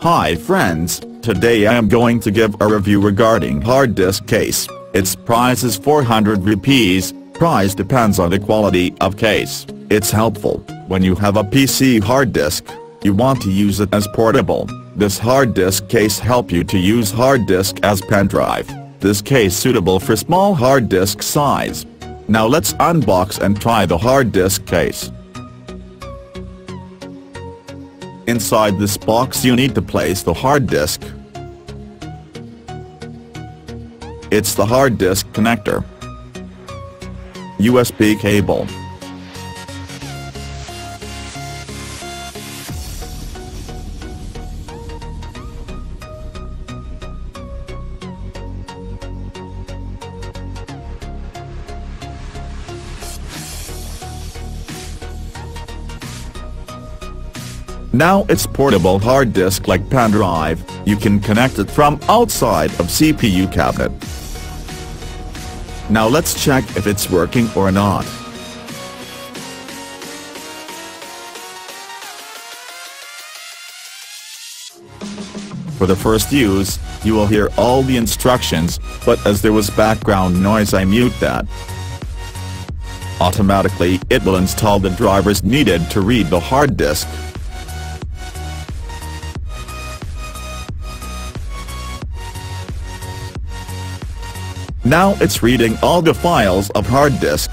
Hi friends, today I am going to give a review regarding hard disk case. Its price is 400 rupees, price depends on the quality of case. It's helpful, when you have a PC hard disk, you want to use it as portable. This hard disk case help you to use hard disk as pen drive. This case suitable for small hard disk size. Now let's unbox and try the hard disk case. Inside this box you need to place the hard disk. It's the hard disk connector, USB cable, Now it's portable hard disk like pen drive, you can connect it from outside of CPU cabinet. Now let's check if it's working or not. For the first use, you will hear all the instructions, but as there was background noise I mute that. Automatically it will install the drivers needed to read the hard disk. Now it's reading all the files of hard disk.